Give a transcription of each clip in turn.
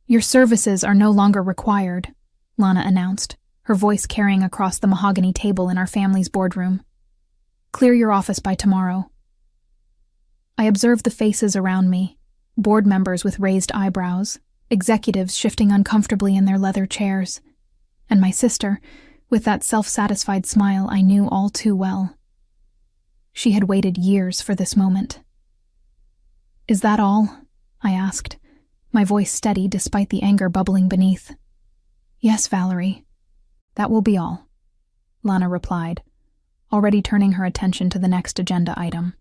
"Your services are no longer required," Lana announced, her voice carrying across the mahogany table in our family's boardroom. "Clear your office by tomorrow." I observed the faces around me, board members with raised eyebrows, executives shifting uncomfortably in their leather chairs, and my sister, with that self-satisfied smile I knew all too well. She had waited years for this moment. "Is that all?" I asked, my voice steady despite the anger bubbling beneath. "Yes, Valerie, that will be all," Lana replied, already turning her attention to the next agenda item.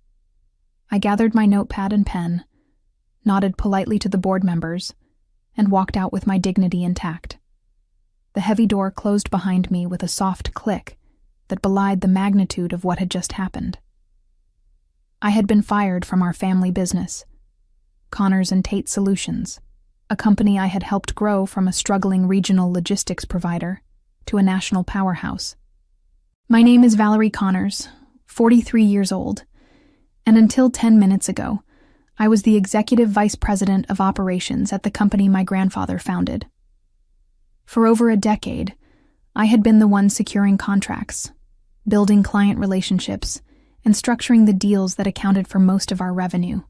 I gathered my notepad and pen, nodded politely to the board members, and walked out with my dignity intact. The heavy door closed behind me with a soft click that belied the magnitude of what had just happened. I had been fired from our family business, Connors and Tate Solutions, a company I had helped grow from a struggling regional logistics provider to a national powerhouse. My name is Valerie Connors, 43 years old, and until 10 minutes ago, I was the executive vice president of operations at the company my grandfather founded. For over a decade, I had been the one securing contracts, building client relationships, and structuring the deals that accounted for most of our revenue.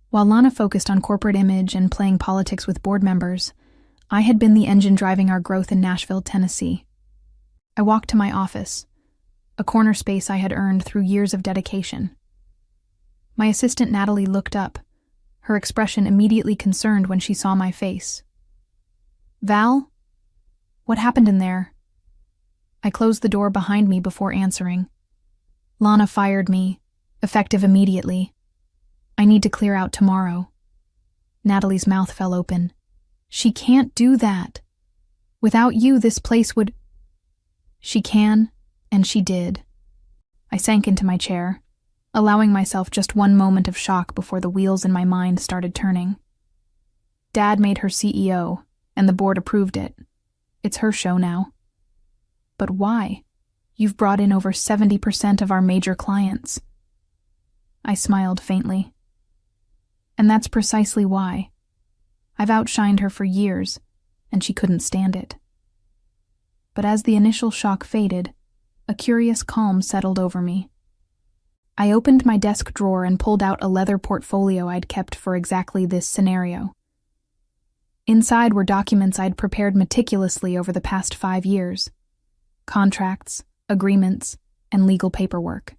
While Lana focused on corporate image and playing politics with board members, I had been the engine driving our growth in Nashville, Tennessee. I walked to my office, a corner space I had earned through years of dedication. My assistant Natalie looked up, her expression immediately concerned when she saw my face. "Val? What happened in there?" I closed the door behind me before answering. "Lana fired me, effective immediately. I need to clear out tomorrow." Natalie's mouth fell open. "She can't do that. Without you, this place would—" "She can, and she did." I sank into my chair, allowing myself just one moment of shock before the wheels in my mind started turning. Dad made her CEO, and the board approved it. It's her show now. But why? You've brought in over 70% of our major clients. I smiled faintly. And that's precisely why. I've outshined her for years, and she couldn't stand it. But as the initial shock faded, a curious calm settled over me. I opened my desk drawer and pulled out a leather portfolio I'd kept for exactly this scenario. Inside were documents I'd prepared meticulously over the past 5 years. Contracts, agreements, and legal paperwork.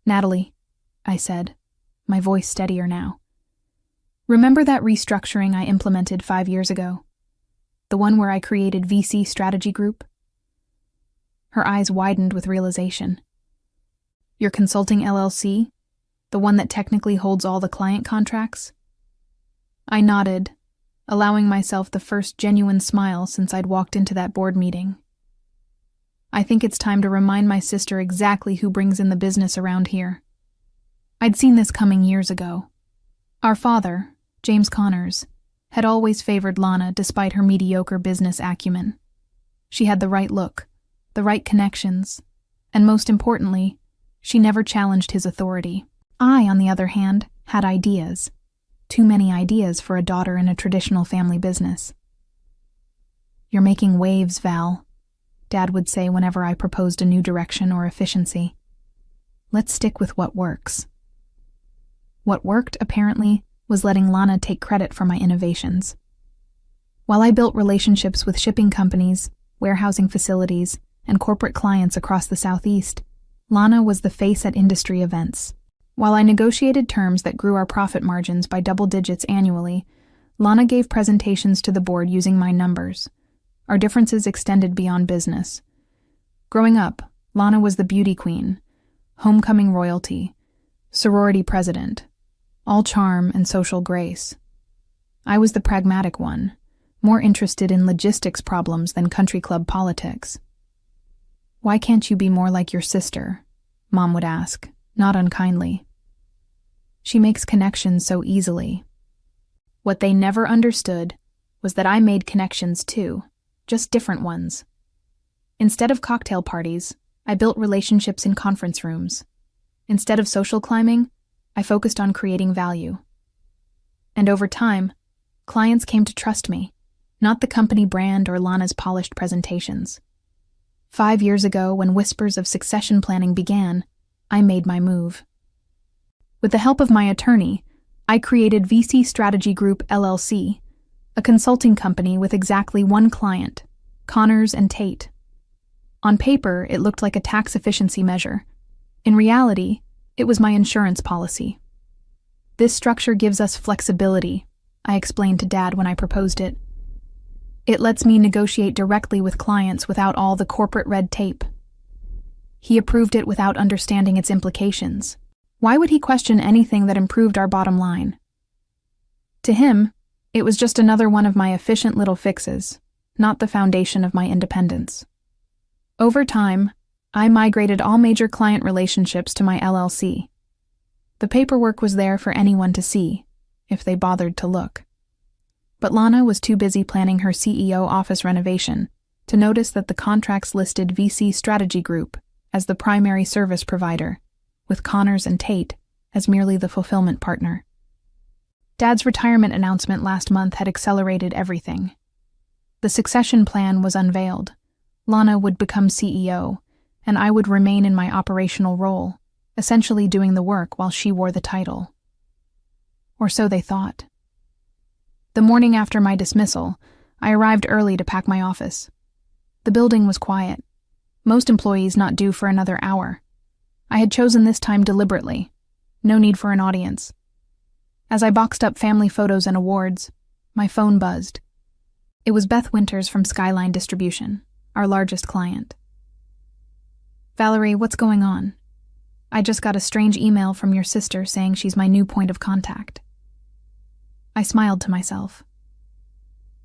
"Natalie," I said, my voice steadier now. "Remember that restructuring I implemented 5 years ago? The one where I created VC Strategy Group?" Her eyes widened with realization. "Your consulting LLC? The one that technically holds all the client contracts?" I nodded, allowing myself the first genuine smile since I'd walked into that board meeting. I think it's time to remind my sister exactly who brings in the business around here. I'd seen this coming years ago. Our father, James Connors, had always favored Lana despite her mediocre business acumen. She had the right look, the right connections, and most importantly, she never challenged his authority. I, on the other hand, had ideas. Too many ideas for a daughter in a traditional family business. "You're making waves, Val," Dad would say whenever I proposed a new direction or efficiency. "Let's stick with what works." What worked, apparently, was letting Lana take credit for my innovations. While I built relationships with shipping companies, warehousing facilities, and corporate clients across the Southeast, Lana was the face at industry events. While I negotiated terms that grew our profit margins by double digits annually, Lana gave presentations to the board using my numbers. Our differences extended beyond business. Growing up, Lana was the beauty queen, homecoming royalty, sorority president, all charm and social grace. I was the pragmatic one, more interested in logistics problems than country club politics. "Why can't you be more like your sister?" Mom would ask, not unkindly. "She makes connections so easily." What they never understood was that I made connections too, just different ones. Instead of cocktail parties, I built relationships in conference rooms. Instead of social climbing, I focused on creating value. And over time, Clients came to trust me, not the company brand or Lana's polished presentations. 5 years ago, when whispers of succession planning began, I made my move. With the help of my attorney, I created VC Strategy Group LLC, a consulting company with exactly one client, Connors and Tate. On paper, it looked like a tax efficiency measure. In reality, it was my insurance policy. This structure gives us flexibility, I explained to Dad when I proposed it. It lets me negotiate directly with clients without all the corporate red tape. He approved it without understanding its implications. Why would he question anything that improved our bottom line? To him, it was just another one of my efficient little fixes, not the foundation of my independence. Over time, I migrated all major client relationships to my LLC. The paperwork was there for anyone to see, if they bothered to look. But Lana was too busy planning her CEO office renovation to notice that the contracts listed VC Strategy Group as the primary service provider, with Connors and Tate as merely the fulfillment partner. Dad's retirement announcement last month had accelerated everything. The succession plan was unveiled. Lana would become CEO, and I would remain in my operational role, essentially doing the work while she wore the title. Or so they thought. The morning after my dismissal, I arrived early to pack my office. The building was quiet, most employees not due for another hour. I had chosen this time deliberately. No need for an audience. As I boxed up family photos and awards, my phone buzzed. It was Beth Winters from Skyline Distribution, our largest client. "Valerie, what's going on? I just got a strange email from your sister saying she's my new point of contact." I smiled to myself.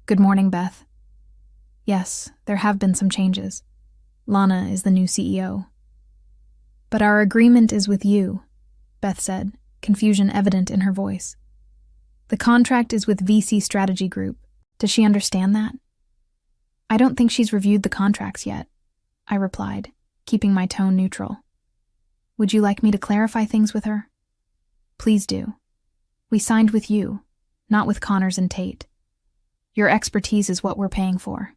"Good morning, Beth. Yes, there have been some changes. Lana is the new CEO. But our agreement is with you," Beth said, confusion evident in her voice. "The contract is with VC Strategy Group. Does she understand that?" "I don't think she's reviewed the contracts yet," I replied, keeping my tone neutral. "Would you like me to clarify things with her?" "Please do. We signed with you, not with Connors and Tate. Your expertise is what we're paying for."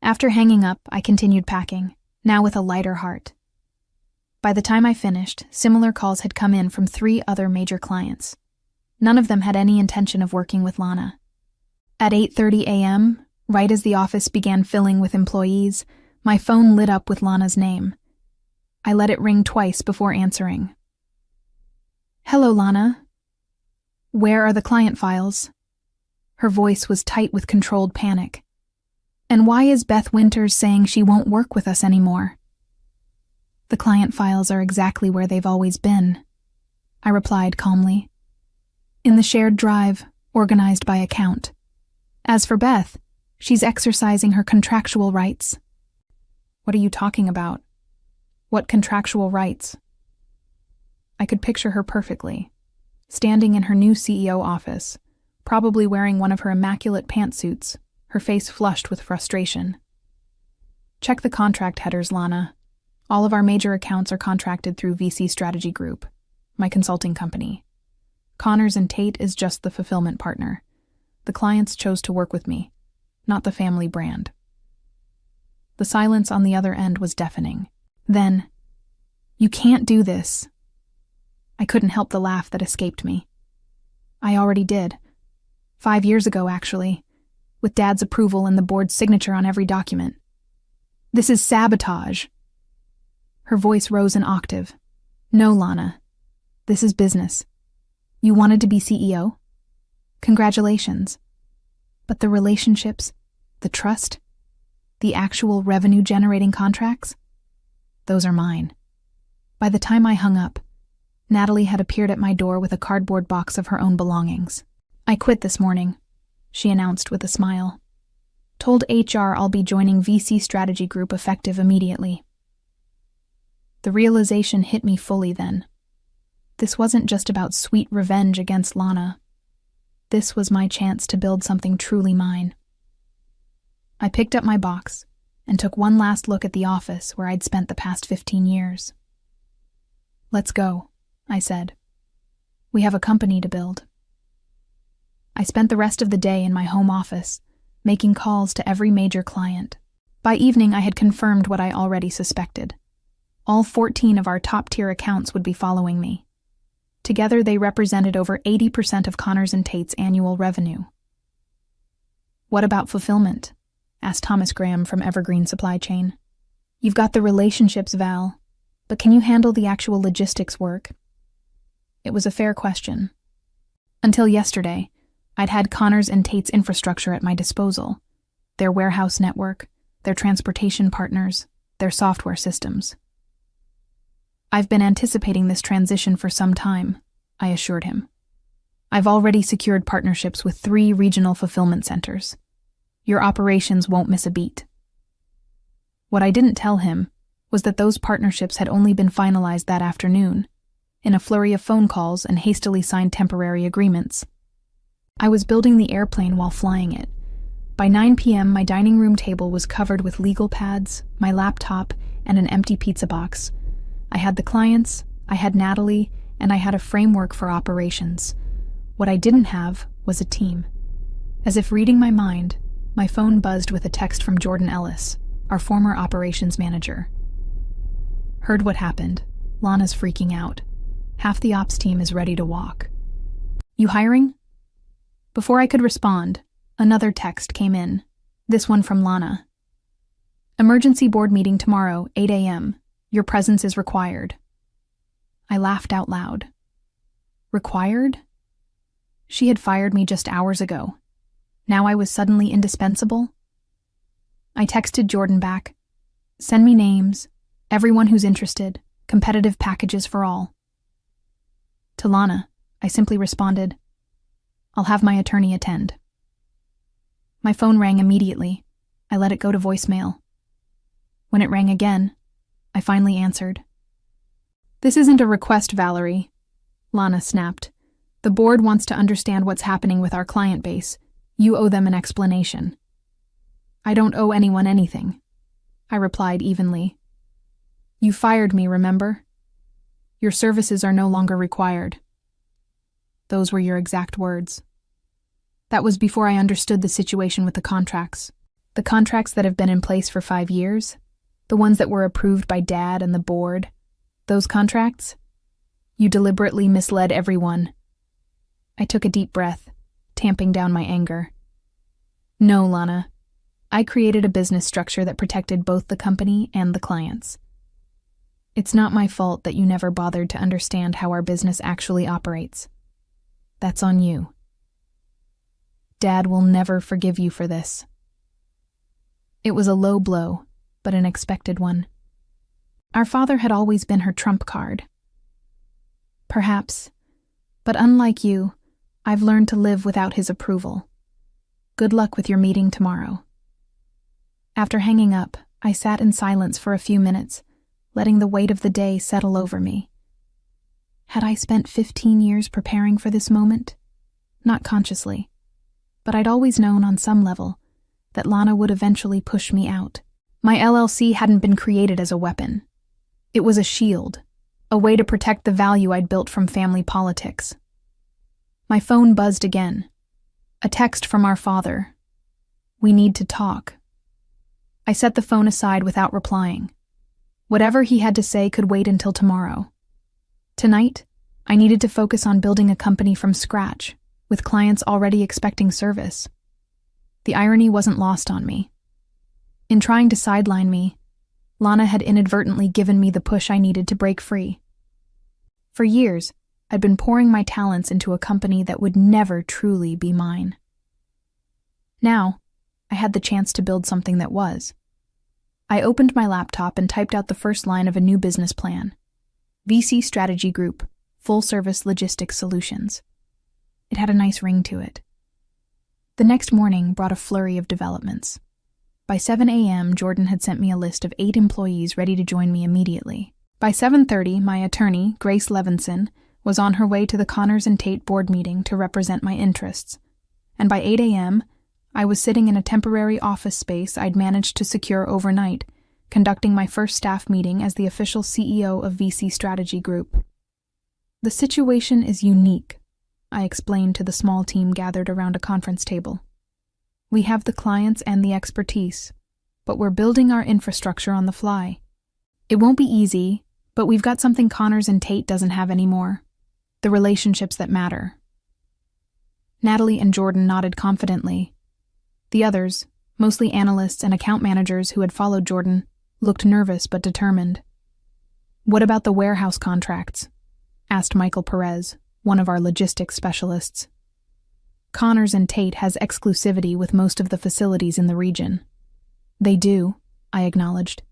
After hanging up, I continued packing, now with a lighter heart. By the time I finished, similar calls had come in from 3 other major clients. None of them had any intention of working with Lana. At 8:30 a.m., right as the office began filling with employees, my phone lit up with Lana's name. I let it ring twice before answering. "Hello, Lana. Where are the client files?" Her voice was tight with controlled panic. "And why is Beth Winters saying she won't work with us anymore?" "The client files are exactly where they've always been," I replied calmly. "In the shared drive, organized by account. As for Beth, she's exercising her contractual rights." "What are you talking about? What contractual rights?" I could picture her perfectly, standing in her new CEO office, probably wearing one of her immaculate pantsuits, her face flushed with frustration. "Check the contract headers, Lana. All of our major accounts are contracted through VC Strategy Group, my consulting company. Connors and Tate is just the fulfillment partner. The clients chose to work with me, not the family brand." The silence on the other end was deafening. Then, "You can't do this." I couldn't help the laugh that escaped me. I already did. 5 years ago, actually, with Dad's approval and the board's signature on every document. "This is sabotage." Her voice rose an octave. "No, Lana. This is business. You wanted to be CEO? Congratulations. But the relationships, the trust, the actual revenue-generating contracts? Those are mine." By the time I hung up, Natalie had appeared at my door with a cardboard box of her own belongings. "I quit this morning," she announced with a smile. "Told HR I'll be joining VC Strategy Group effective immediately." The realization hit me fully then. This wasn't just about sweet revenge against Lana. This was my chance to build something truly mine. I picked up my box and took one last look at the office where I'd spent the past 15 years. "Let's go," I said. "We have a company to build." I spent the rest of the day in my home office, making calls to every major client. By evening, I had confirmed what I already suspected. All 14 of our top-tier accounts would be following me. Together, they represented over 80% of Connors & Tate's annual revenue. "What about fulfillment?" asked Thomas Graham from Evergreen Supply Chain. "You've got the relationships, Val, but can you handle the actual logistics work?" It was a fair question. Until yesterday, I'd had Connors & Tate's infrastructure at my disposal, their warehouse network, their transportation partners, their software systems. "I've been anticipating this transition for some time," I assured him. "I've already secured partnerships with 3 regional fulfillment centers. Your operations won't miss a beat." What I didn't tell him was that those partnerships had only been finalized that afternoon, in a flurry of phone calls and hastily signed temporary agreements. I was building the airplane while flying it. By 9 p.m., my dining room table was covered with legal pads, my laptop, and an empty pizza box. I had the clients, I had Natalie, and I had a framework for operations. What I didn't have was a team. As if reading my mind, my phone buzzed with a text from Jordan Ellis, our former operations manager. "Heard what happened. Lana's freaking out. Half the ops team is ready to walk. You hiring?" Before I could respond, another text came in, this one from Lana. "Emergency board meeting tomorrow, 8 a.m. Your presence is required." I laughed out loud. Required? She had fired me just hours ago. Now I was suddenly indispensable? I texted Jordan back. "Send me names, everyone who's interested, competitive packages for all." To Lana, I simply responded, "I'll have my attorney attend." My phone rang immediately. I let it go to voicemail. When it rang again, I finally answered. "This isn't a request, Valerie," Lana snapped. "The board wants to understand what's happening with our client base. You owe them an explanation." "I don't owe anyone anything," I replied evenly. "You fired me, remember? Your services are no longer required." Those were your exact words. That was before I understood the situation with the contracts. The contracts that have been in place for 5 years, the ones that were approved by Dad and the board, those contracts? You deliberately misled everyone. I took a deep breath, tamping down my anger. "No, Lana. I created a business structure that protected both the company and the clients. It's not my fault that you never bothered to understand how our business actually operates. That's on you. Dad will never forgive you for this." It was a low blow, but an expected one. Our father had always been her trump card. Perhaps, but unlike you, I've learned to live without his approval. Good luck with your meeting tomorrow. After hanging up, I sat in silence for a few minutes, letting the weight of the day settle over me. Had I spent 15 years preparing for this moment? Not consciously, but I'd always known on some level that Lana would eventually push me out. My LLC hadn't been created as a weapon. It was a shield, a way to protect the value I'd built from family politics. My phone buzzed again. A text from our father. "We need to talk." I set the phone aside without replying. Whatever he had to say could wait until tomorrow. Tonight, I needed to focus on building a company from scratch, with clients already expecting service. The irony wasn't lost on me. In trying to sideline me, Lana had inadvertently given me the push I needed to break free. For years, I'd been pouring my talents into a company that would never truly be mine. Now, I had the chance to build something that was. I opened my laptop and typed out the first line of a new business plan. VC Strategy Group, Full-Service Logistics Solutions. It had a nice ring to it. The next morning brought a flurry of developments. By 7 a.m., Jordan had sent me a list of 8 employees ready to join me immediately. By 7:30, my attorney, Grace Levinson, was on her way to the Connors & Tate board meeting to represent my interests. And by 8 a.m., I was sitting in a temporary office space I'd managed to secure overnight, conducting my first staff meeting as the official CEO of VC Strategy Group. The situation is unique, I explained to the small team gathered around a conference table. We have the clients and the expertise, but we're building our infrastructure on the fly. It won't be easy, but we've got something Connors and Tate doesn't have anymore. The relationships that matter. Natalie and Jordan nodded confidently. The others, mostly analysts and account managers who had followed Jordan, looked nervous but determined. "What about the warehouse contracts?" asked Michael Perez, one of our logistics specialists. "Connors and Tate has exclusivity with most of the facilities in the region." "They do," I acknowledged,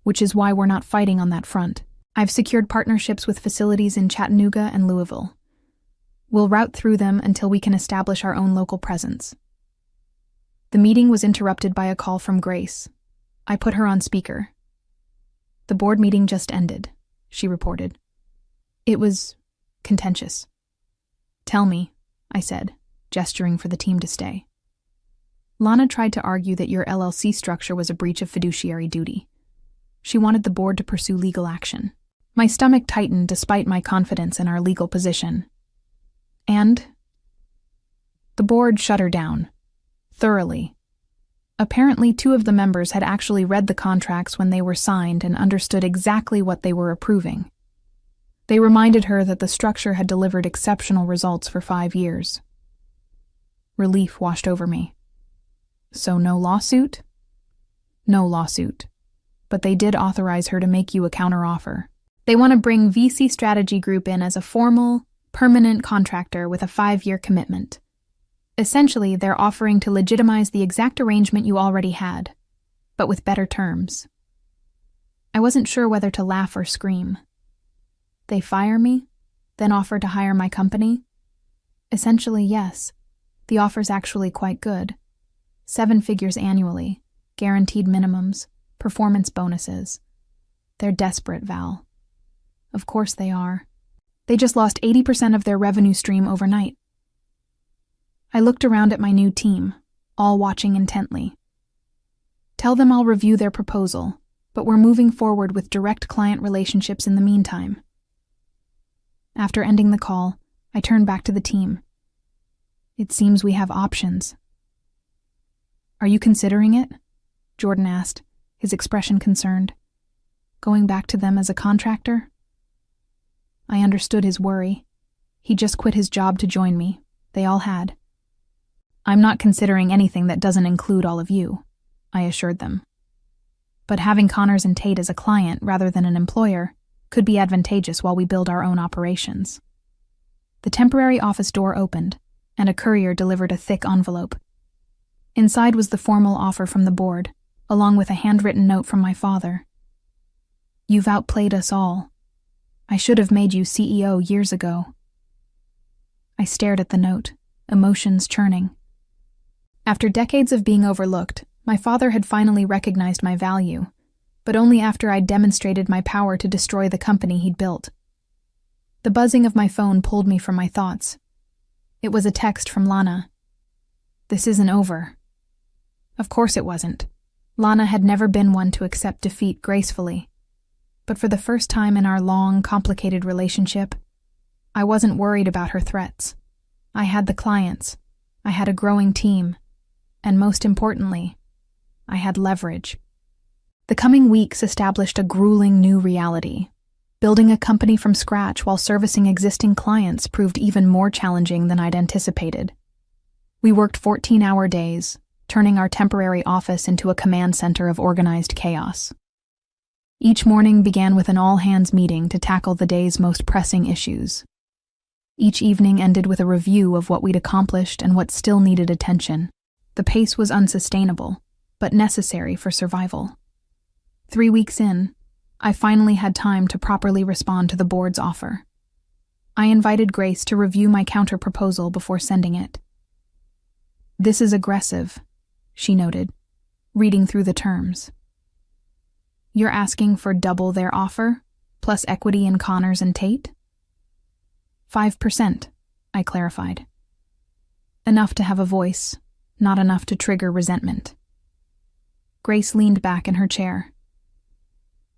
"which is why we're not fighting on that front. I've secured partnerships with facilities in Chattanooga and Louisville. We'll route through them until we can establish our own local presence." The meeting was interrupted by a call from Grace. I put her on speaker. "The board meeting just ended," she reported. "It was contentious." "Tell me," I said, gesturing for the team to stay. "Lana tried to argue that your LLC structure was a breach of fiduciary duty. She wanted the board to pursue legal action." My stomach tightened despite my confidence in our legal position. And the board shut her down. Thoroughly. Apparently, 2 of the members had actually read the contracts when they were signed and understood exactly what they were approving. They reminded her that the structure had delivered exceptional results for 5 years. Relief washed over me. "So no lawsuit?" "No lawsuit. But they did authorize her to make you a counteroffer. They want to bring VC Strategy Group in as a formal, permanent contractor with a 5-year commitment. Essentially, they're offering to legitimize the exact arrangement you already had, but with better terms." I wasn't sure whether to laugh or scream. They fire me, then offer to hire my company? Essentially, yes. The offer's actually quite good. 7 figures annually, guaranteed minimums, performance bonuses. They're desperate, Val. Of course they are. They just lost 80% of their revenue stream overnight. I looked around at my new team, all watching intently. "Tell them I'll review their proposal, but we're moving forward with direct client relationships in the meantime." After ending the call, I turned back to the team. "It seems we have options." "Are you considering it?" Jordan asked, his expression concerned. "Going back to them as a contractor?" I understood his worry. He just quit his job to join me. They all had. "I'm not considering anything that doesn't include all of you," I assured them. "But having Connors and Tate as a client rather than an employer could be advantageous while we build our own operations." The temporary office door opened, and a courier delivered a thick envelope. Inside was the formal offer from the board, along with a handwritten note from my father. "You've outplayed us all. I should have made you CEO years ago." I stared at the note, emotions churning. After decades of being overlooked, my father had finally recognized my value, but only after I'd demonstrated my power to destroy the company he'd built. The buzzing of my phone pulled me from my thoughts. It was a text from Lana. "This isn't over." Of course it wasn't. Lana had never been one to accept defeat gracefully. But for the first time in our long, complicated relationship, I wasn't worried about her threats. I had the clients, I had a growing team, and most importantly, I had leverage. The coming weeks established a grueling new reality. Building a company from scratch while servicing existing clients proved even more challenging than I'd anticipated. We worked 14-hour days, turning our temporary office into a command center of organized chaos. Each morning began with an all-hands meeting to tackle the day's most pressing issues. Each evening ended with a review of what we'd accomplished and what still needed attention. The pace was unsustainable, but necessary for survival. 3 weeks in, I finally had time to properly respond to the board's offer. I invited Grace to review my counter-proposal before sending it. "This is aggressive," she noted, reading through the terms. "You're asking for double their offer, plus equity in Connors and Tate?" 5%, I clarified. Enough to have a voice, not enough to trigger resentment. Grace leaned back in her chair.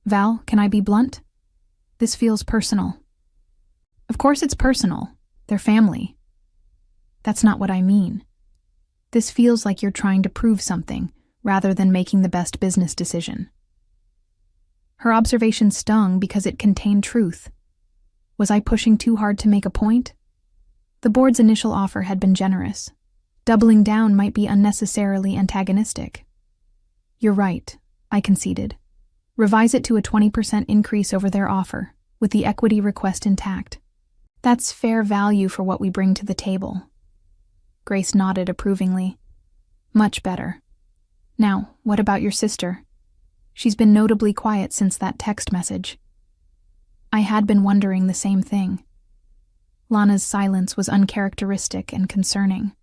"Val, can I be blunt? This feels personal." "Of course it's personal. They're family. That's not what I mean. This feels like you're trying to prove something, rather than making the best business decision. Her observation stung because it contained truth. Was I pushing too hard to make a point? The board's initial offer had been generous. Doubling down might be unnecessarily antagonistic. You're right, I conceded. Revise it to a 20% increase over their offer, with the equity request intact. That's fair value for what we bring to the table. Grace nodded approvingly. Much better. Now, what about your sister? She's been notably quiet since that text message. I had been wondering the same thing. Lana's silence was uncharacteristic and concerning.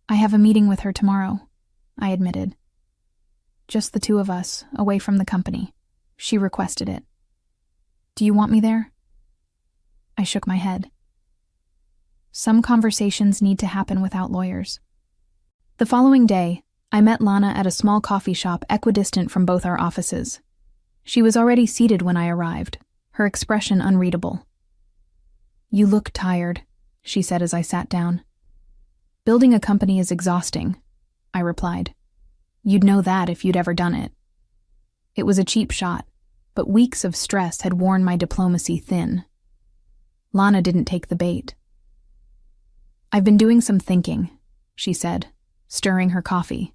I have a meeting with her tomorrow, I admitted. Just the two of us, away from the company. She requested it. Do you want me there? I shook my head. Some conversations need to happen without lawyers. The following day, I met Lana at a small coffee shop equidistant from both our offices. She was already seated when I arrived, her expression unreadable. You look tired, she said as I sat down. Building a company is exhausting, I replied. You'd know that if you'd ever done it. It was a cheap shot, but weeks of stress had worn my diplomacy thin. Lana didn't take the bait. I've been doing some thinking, she said, stirring her coffee.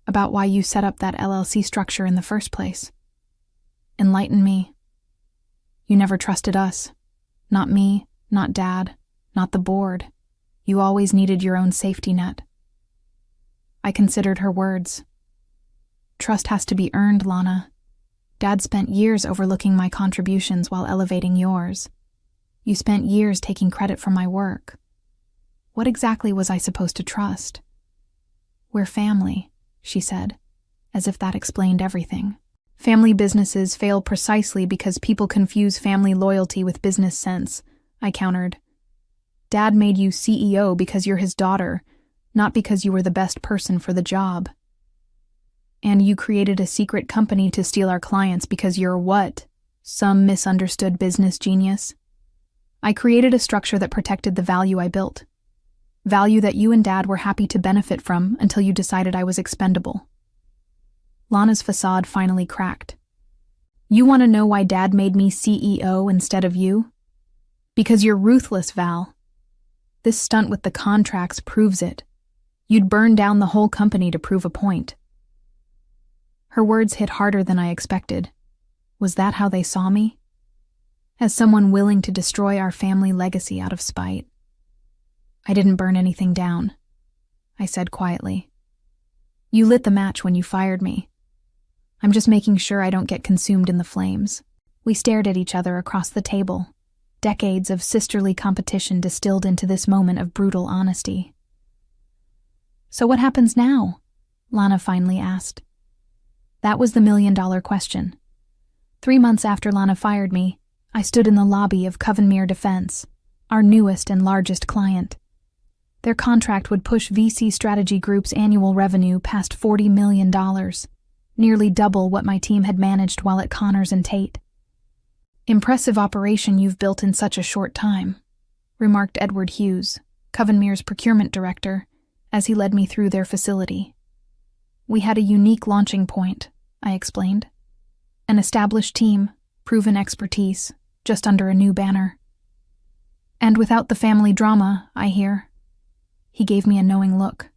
About why you set up that LLC structure in the first place. Enlighten me. You never trusted us. Not me, not Dad, not the board. You always needed your own safety net. I considered her words. Trust has to be earned, Lana. Dad spent years overlooking my contributions while elevating yours. You spent years taking credit for my work. What exactly was I supposed to trust? We're family, she said, as if that explained everything. Family businesses fail precisely because people confuse family loyalty with business sense, I countered. Dad made you CEO because you're his daughter, not because you were the best person for the job. And you created a secret company to steal our clients because you're what? Some misunderstood business genius? I created a structure that protected the value I built. Value that you and Dad were happy to benefit from until you decided I was expendable. Lana's facade finally cracked. You want to know why Dad made me CEO instead of you? Because you're ruthless, Val. This stunt with the contracts proves it. You'd burn down the whole company to prove a point. Her words hit harder than I expected. Was that how they saw me? As someone willing to destroy our family legacy out of spite. I didn't burn anything down, I said quietly. You lit the match when you fired me. I'm just making sure I don't get consumed in the flames. We stared at each other across the table, decades of sisterly competition distilled into this moment of brutal honesty. So what happens now? Lana finally asked. That was the million-dollar question. 3 months after Lana fired me, I stood in the lobby of Covenmere Defense, our newest and largest client. Their contract would push VC Strategy Group's annual revenue past $40 million, nearly double what my team had managed while at Connors and Tate. Impressive operation you've built in such a short time, remarked Edward Hughes, Covenmere's procurement director, as he led me through their facility. We had a unique launching point, I explained. An established team, proven expertise, just under a new banner. And without the family drama, I hear. He gave me a knowing look.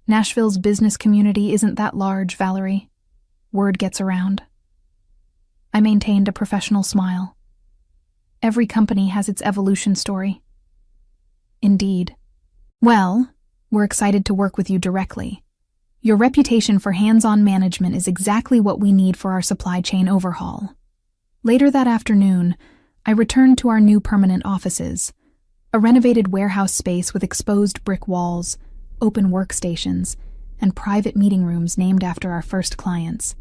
Nashville's business community isn't that large, Valerie. Word gets around. I maintained a professional smile. Every company has its evolution story. Indeed. Well, we're excited to work with you directly. Your reputation for hands-on management is exactly what we need for our supply chain overhaul. Later that afternoon, I returned to our new permanent offices, a renovated warehouse space with exposed brick walls, open workstations, and private meeting rooms named after our first clients.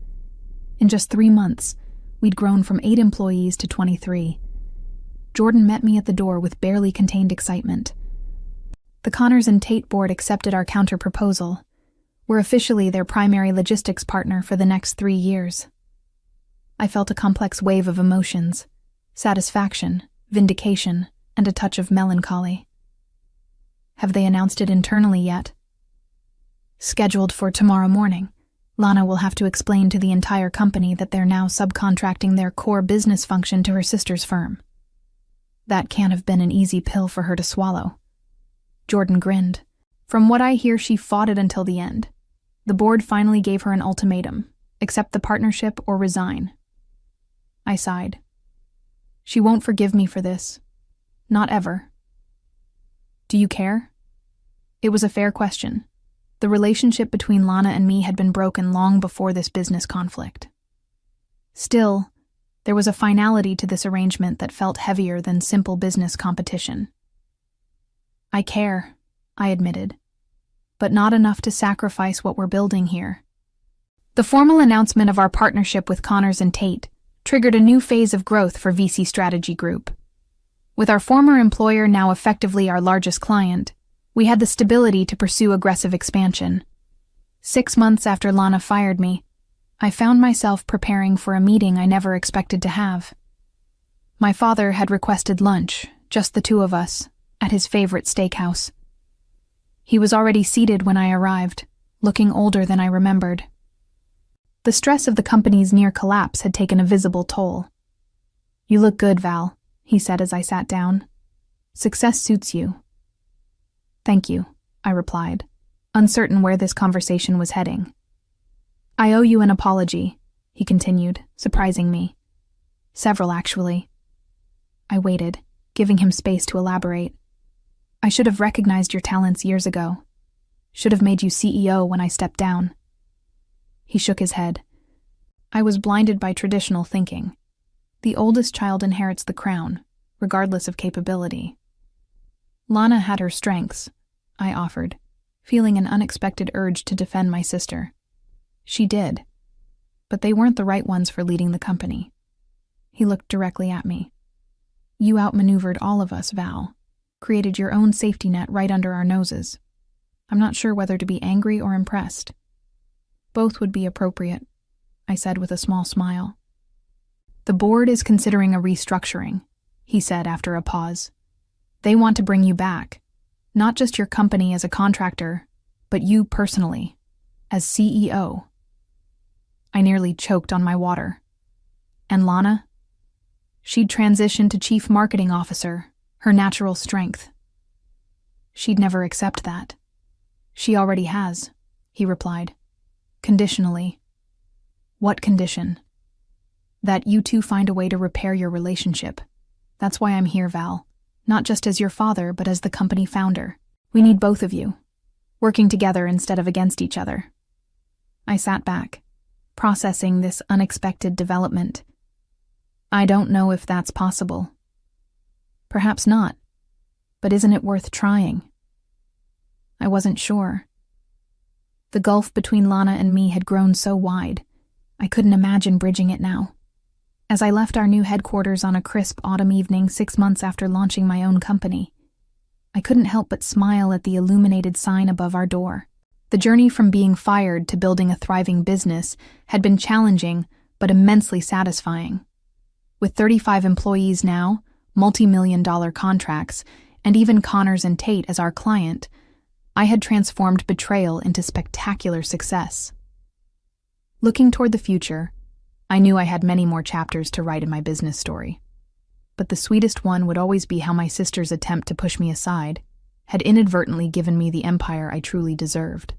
In just 3 months, we'd grown from 8 employees to 23. Jordan met me at the door with barely contained excitement. The Connors and Tate board accepted our counter-proposal. We're officially their primary logistics partner for the next 3 years. I felt a complex wave of emotions, satisfaction, vindication, and a touch of melancholy. Have they announced it internally yet? Scheduled for tomorrow morning. Lana will have to explain to the entire company that they're now subcontracting their core business function to her sister's firm. That can't have been an easy pill for her to swallow. Jordan grinned. From what I hear, she fought it until the end. The board finally gave her an ultimatum: accept the partnership or resign. I sighed. She won't forgive me for this. Not ever. Do you care? It was a fair question. The relationship between Lana and me had been broken long before this business conflict. Still, there was a finality to this arrangement that felt heavier than simple business competition. I care, I admitted, but not enough to sacrifice what we're building here. The formal announcement of our partnership with Connors and Tate triggered a new phase of growth for VC Strategy Group. With our former employer now effectively our largest client, we had the stability to pursue aggressive expansion. 6 months after Lana fired me, I found myself preparing for a meeting I never expected to have. My father had requested lunch, just the two of us, at his favorite steakhouse. He was already seated when I arrived, looking older than I remembered. The stress of the company's near collapse had taken a visible toll. "You look good, Val," he said as I sat down. "Success suits you." "Thank you," I replied, uncertain where this conversation was heading. "I owe you an apology," he continued, surprising me. "Several, actually." I waited, giving him space to elaborate. "I should have recognized your talents years ago. Should have made you CEO when I stepped down." He shook his head. "I was blinded by traditional thinking. The oldest child inherits the crown, regardless of capability." "Lana had her strengths," I offered, feeling an unexpected urge to defend my sister. "She did, but they weren't the right ones for leading the company." He looked directly at me. "You outmaneuvered all of us, Val. Created your own safety net right under our noses. I'm not sure whether to be angry or impressed." "Both would be appropriate," I said with a small smile. "The board is considering a restructuring," he said after a pause. "They want to bring you back, not just your company as a contractor, but you personally, as CEO." I nearly choked on my water. "And Lana?" "She'd transition to Chief Marketing Officer, her natural strength." "She'd never accept that." "She already has," he replied. "Conditionally." "What condition?" "That you two find a way to repair your relationship. That's why I'm here, Val. Not just as your father, but as the company founder. We need both of you, working together instead of against each other." I sat back, processing this unexpected development. "I don't know if that's possible." "Perhaps not, but isn't it worth trying?" I wasn't sure. The gulf between Lana and me had grown so wide, I couldn't imagine bridging it now. As I left our new headquarters on a crisp autumn evening 6 months after launching my own company, I couldn't help but smile at the illuminated sign above our door. The journey from being fired to building a thriving business had been challenging but immensely satisfying. With 35 employees now, multi-million-dollar contracts, and even Connors and Tate as our client, I had transformed betrayal into spectacular success. Looking toward the future, I knew I had many more chapters to write in my business story. But the sweetest one would always be how my sister's attempt to push me aside had inadvertently given me the empire I truly deserved.